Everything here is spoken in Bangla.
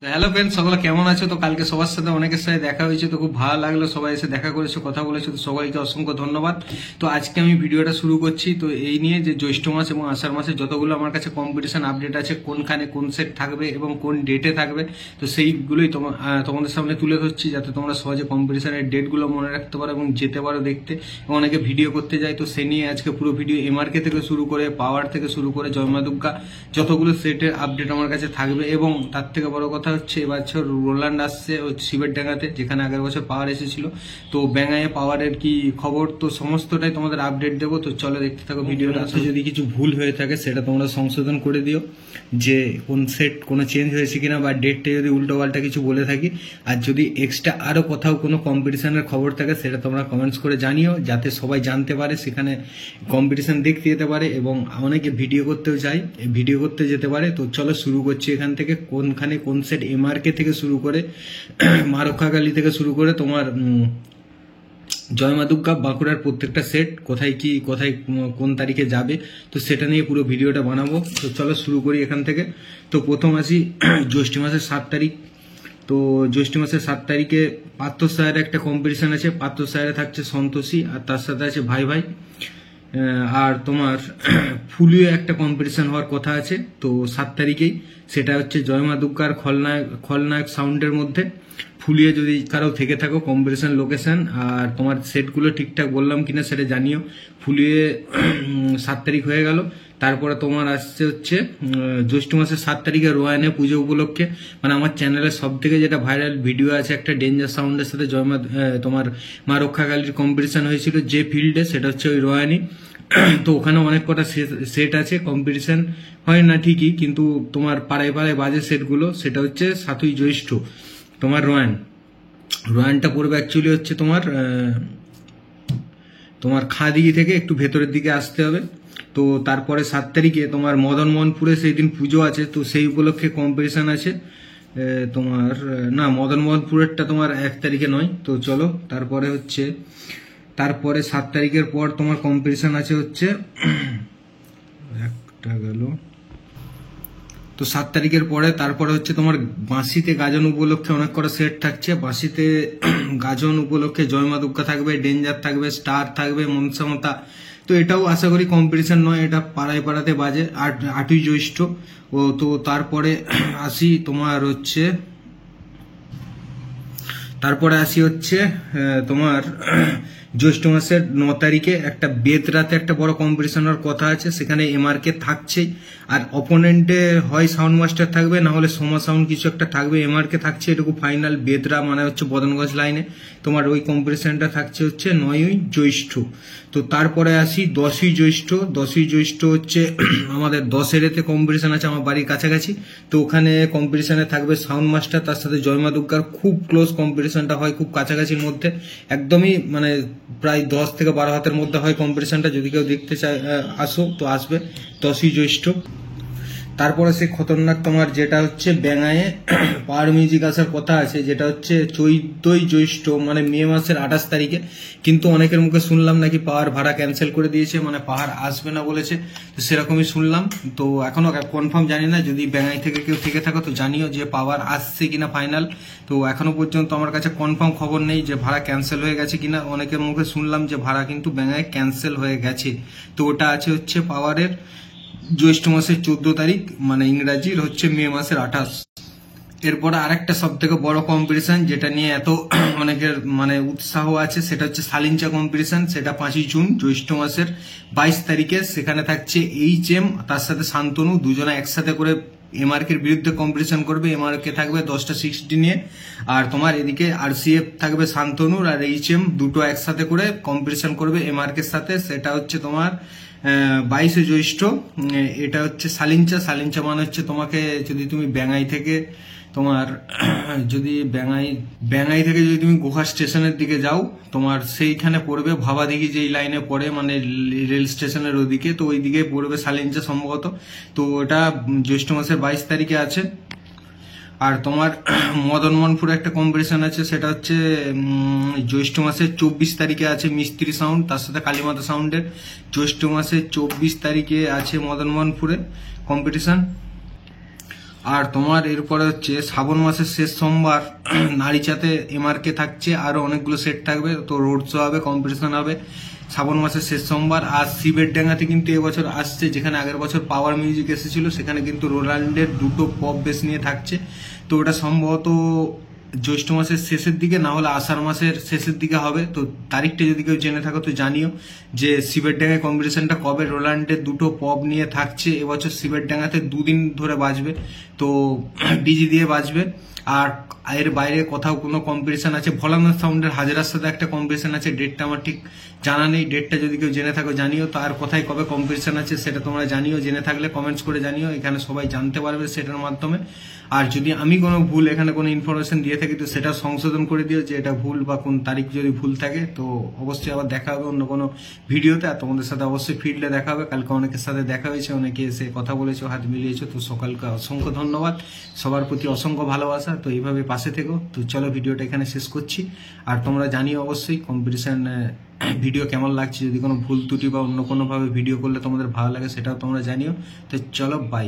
হ্যালো ফ্রেন্ড, সকলে কেমন আছো? তো কালকে সবার সাথে অনেকের সাথে দেখা হয়েছে, তো খুব ভালো লাগলো, সবাই এসে দেখা করেছে, কথা বলেছে, তো সবাইকে অসংখ্য ধন্যবাদ। তো আজকে আমি ভিডিওটা শুরু করছি তো এই নিয়ে যে জ্যৈষ্ঠ মাস এবং আষাঢ় মাসে যতগুলো আমার কাছে কম্পিটিশন আপডেট আছে, কোনখানে কোন সেট থাকবে এবং কোন ডেটে থাকবে, তো সেইগুলোই তোমাদের সামনে তুলে ধরছি, যাতে তোমরা সহজে কম্পিটিশনের ডেটগুলো মনে রাখতে পারো এবং যেতে পারো দেখতে। এবং অনেকে ভিডিও করতে যায়, তো সে নিয়ে আজকে পুরো ভিডিও এমআরকে থেকে শুরু করে পাওয়ার থেকে শুরু করে জয় মা দুর্গা যতগুলো সেটের আপডেট আমার কাছে থাকবে। এবং তার থেকে বড় কথা হচ্ছে এবছর রোল্যান্ড আসছে ও শিবের ডাঙ্গাতে, যেখানে আগের বছর পাওয়ার এসেছিল। তো ব্যাঙ্গায়ে পাওয়ারের কি খবর, তো সমস্তটাই তোমাদের আপডেট দেবো। তো চলো দেখতে থাকো ভিডিওটা। যদি কিছু ভুল হয়ে থাকে সেটা তোমরা সংশোধন করে দিও, যে কোন সেট কোনো চেঞ্জ হয়েছে কিনা, বা ডেটটা যদি উল্টো পাল্টা কিছু বলে থাকি। আর যদি এক্সট্রা আরো কোথাও কোনো কম্পিটিশনের খবর থাকে সেটা তোমরা কমেন্টস করে জানিও, যাতে সবাই জানতে পারে, সেখানে কম্পিটিশন দেখতে যেতে পারে। এবং অনেকে ভিডিও করতেও যায়, ভিডিও করতে যেতে পারে। তো চলো শুরু করছি এখান থেকে, কোনখানে কোন সেট এমআরকে থেকে শুরু করে মা রক্ষাকালী থেকে শুরু করে তোমার জয় মা দুর্গা বাঁকুড়ার প্রত্যেকটা সেট কোথায় কি কোথায় কোন তারিখে যাবে, তো সেটা নিয়ে পুরো ভিডিওটা বানাবো। তো চলো শুরু করি এখান থেকে। তো প্রথম আসি জ্যৈষ্ঠ মাসের 7 তারিখ। তো জ্যৈষ্ঠ মাসের 7 তারিখে পার্থ সাহের একটা কম্পিটিশন আছে। পার্থ সাহের থাকছে সন্তোষী, আর তার সাথে আছে ভাই ভাই। আর তোমার ফুলিয়ে একটা কম্পিটিশন হওয়ার কথা আছে, তো 7 তারিখেই। সেটা হচ্ছে জয় মা দুর্গার খলনায়ক সাউন্ডের মধ্যে। ফুলিয়ে যদি কারো থেকে থাকো কম্পিটিশন লোকেশন আর তোমার সেটগুলো ঠিকঠাক বললাম কিনা সেটা জানিও। ফুলিয়ে 7 তারিখ হয়ে গেল। তারপরে তোমার আসছে হচ্ছে জ্যৈষ্ঠ মাসের 7 তারিখে রোয়ানে পুজো উপলক্ষে, মানে আমার চ্যানেলের সব থেকে যেটা ভাইরাল ভিডিও আছে, একটা ডেঞ্জার সাউন্ডের সাথে তোমার মা রক্ষাকালীর কম্পিটিশন হয়েছিল যে ফিল্ডে, সেটা হচ্ছে ওই রোয়ানি। তো ওখানে অনেক কটা সেট আছে, কম্পিটিশন হয় না ঠিকই, কিন্তু তোমার পাড়ায় পাড়ায় বাজে সেটগুলো। সেটা হচ্ছে 7ই জ্যৈষ্ঠ তোমার রোয়ানটা পড়বে অ্যাকচুয়ালি হচ্ছে তোমার খাদিগি থেকে একটু ভেতরের দিকে আসতে হবে। তো তারপরে 7 তারিখে তোমার মদন মোহনপুরে সেই দিন পুজো আছে, তো সেই উপলক্ষে কম্পিটিশন আছে তোমার। না, মদন মোহনপুরেরটা তোমার 1 তারিখে নয়। তো চলো তারপরে 7 তারিখের পর তোমার কম্পিটিশন আছে হচ্ছে একটা গেল। তো 7 তারিখের পরে তারপরে হচ্ছে তোমার বাঁশিতে গাজন উপলক্ষে অনেক কটা সেট থাকছে। বাঁশিতে গাজন উপলক্ষে জয় মা দুর্গা থাকবে, ডেঞ্জার থাকবে, স্টার থাকবে, মনসামতা। তো এটাও আশা করি কম্পিটিশন নয়, এটা পাড়ায় পাড়াতে বাজে। 8ই জ্যৈষ্ঠ। ও তো তারপরে আসি হচ্ছে তোমার জ্যৈষ্ঠ মাসের 9 তারিখে একটা বেদরাতে একটা বড় কম্পিটিশন হওয়ার কথা আছে, সেখানে এমআরকে থাকছেই। আর অপোনেন্টে হয় সাউন্ড মাস্টার থাকবে, না হলে সোমা সাউন্ড কিছু একটা থাকবে। এমআরকে থাকছে এটুকু ফাইনাল। বেদরা মানে হচ্ছে বদনগঞ্জ লাইনে। তোমার ওই কম্পিটিশনটা থাকছে হচ্ছে 9ই জ্যৈষ্ঠ। তো তারপরে আসি 10ই জ্যৈষ্ঠ। 10ই জ্যৈষ্ঠ হচ্ছে আমাদের 10-এতে কম্পিটিশন আছে আমার বাড়ির কাছাকাছি। তো ওখানে কম্পিটিশনে থাকবে সাউন্ড মাস্টার, তার সাথে জয় মা দুর্গার খুব ক্লোজ কম্পিটিশনটা হয়, খুব কাছাকাছির মধ্যে, একদমই মানে প্রায় 10 থেকে 12 হাতের মধ্যে হয় কম্পিটিশনটা। যদি কেউ দেখতে চায় আসো, তো আসবে 10ই জ্যৈষ্ঠ। তারপরে সে খতরনাক তোমার যেটা হচ্ছে ব্যাঙায়ে পাওয়ার মিউজিক আসার কথা আছে, যেটা হচ্ছে 14ই জ্যৈষ্ঠ, মানে মে মাসের 28 তারিখে। কিন্তু অনেকের মুখে শুনলাম নাকি পাওয়ার ভাড়া ক্যান্সেল করে দিয়েছে, মানে পাহাড় আসবে না বলেছে। তো সেরকমই শুনলাম, তো এখনো কনফার্ম জানি না। যদি ব্যাঙাই থেকে কেউ থেকে থাকো তো জানিও যে পাওয়ার আসছে কিনা ফাইনাল। তো এখনো পর্যন্ত আমার কাছে কনফার্ম খবর নেই যে ভাড়া ক্যান্সেল হয়ে গেছে কিনা। অনেকের মুখে শুনলাম যে ভাড়া কিন্তু ব্যাঙায় ক্যান্সেল হয়ে গেছে। তো ওটা আছে হচ্ছে পাওয়ারের জ্যৈষ্ঠ মাসের 14 তারিখ, মানে ইংরাজির হচ্ছে মে মাসের 28। এরপরে আরেকটা সব থেকে বড় কম্পিটিশন, যেটা নিয়ে এত অনেকের মানে উৎসাহ আছে, সেটা হচ্ছে সালিঞ্চা কম্পিটিশন। সেটা 5ই জুন জ্যৈষ্ঠ মাসের 22 তারিখে। সেখানে থাকছে এইচএম, তার সাথে শান্তনু, দুজনে একসাথে করে এমআরকের বিরুদ্ধে কম্পিটিশন করবে। এমআরকে থাকবে 10টা 60 নিয়ে, আর তোমার এদিকে আরসিএফ থাকবে শান্তনুর, আর এইচএম দুটো একসাথে করে কম্পিটিশন করবে এমআরকের সাথে। সেটা হচ্ছে তোমার 22শে জ্যৈষ্ঠ। এটা হচ্ছে সালিঞ্চা মানে হচ্ছে তোমাকে যদি তুমি ব্যাঙাই থেকে যদি তুমি গোঘা স্টেশনের দিকে যাও, তোমার সেইখানে পড়বে ভাবাদিঘি, যেই লাইনে পড়ে মানে রেল স্টেশনের ওদিকে, তো ওই দিকে পড়বে সালিঞ্চা সম্ভবত। তো ওটা জ্যৈষ্ঠ মাসের 22 তারিখে আছে। আর তোমার মদন মোহনপুরে একটা কম্পিটিশন আছে, সেটা হচ্ছে জ্যৈষ্ঠ মাসের 24 তারিখে আছে মিস্ত্রি সাউন্ড, তার সাথে কালীমাতা সাউন্ডের। জ্যৈষ্ঠ মাসের 24 তারিখে আছে মদন মোহনপুরে কম্পিটিশন। আর তোমার এরপরে হচ্ছে শ্রাবণ মাসের শেষ সোমবার নারীচাতে এমআরকে থাকছে, আরো অনেকগুলো সেট থাকবে, তো রোড শো হবে, কম্পিটিশন হবে শ্রাবণ মাসের শেষ সোমবার। আর শিবের ডাঙ্গাতে কিন্তু এবছর আসছে, যেখানে আগের বছর পাওয়ার মিউজিক এসেছিল, সেখানে কিন্তু রোলান্ডের দুটো পপ বেস নিয়ে থাকছে। তো ওটা সম্ভবত জ্যৈষ্ঠ মাসের শেষের দিকে, না হলে আষাঢ় মাসের শেষের দিকে হবে। তো তারিখটা যদি কেউ জেনে থাকো তো জানিও যে শিবের ডাঙ্গায় কম্পিটিশনটা কবে। রোলান্ডের দুটো পপ নিয়ে থাকছে এবছর শিবের ডাঙ্গাতে, 2 দিন ধরে বাজবে, তো ডিজি দিয়ে বাজবে। আর এর বাইরে কোথাও কোনো কম্পিটিশন আছে, ভোলানাথ সাউন্ডের হাজারার সাথে একটা কম্পিটিশন আছে, ডেটটা আমার ঠিক জানা নেই, ডেটটা যদি কেউ জেনে থাকো জানিও। তো আর কোথায় কবে কম্পিটিশন আছে সেটা তোমরা জানিও, জেনে থাকলে কমেন্টস করে জানিও, এখানে সবাই জানতে পারবে সেটার মাধ্যমে। আর যদি আমি কোনো ভুল এখানে কোনো ইনফরমেশন দিয়ে থাকি তো সেটা সংশোধন করে দিও, যে এটা ভুল বা কোন তারিখ যদি ভুল থাকে। তো অবশ্যই আবার দেখা হবে অন্য কোনো ভিডিওতে, আর তোমাদের সাথে অবশ্যই ফিল্ডে দেখা হবে। কালকে অনেকের সাথে দেখা হয়েছে, অনেকে এসে কথা বলেছো, হাত মিলিয়েছো, তো সকালকে অসংখ্য ধন্যবাদ, সবার প্রতি অসংখ্য ভালোবাসা। তো এইভাবে পাশে থেকো। তো চলো ভিডিওটা এখানে শেষ করছি। আর তোমরা জানিও অবশ্যই কম্পিটিশন ভিডিও কেমন লাগছে, যদি কোনো ভুল ত্রুটি বা অন্য কোনোভাবে ভিডিও করলে তোমাদের ভালো লাগে সেটাও তোমরা জানিও। তো চলো, বাই।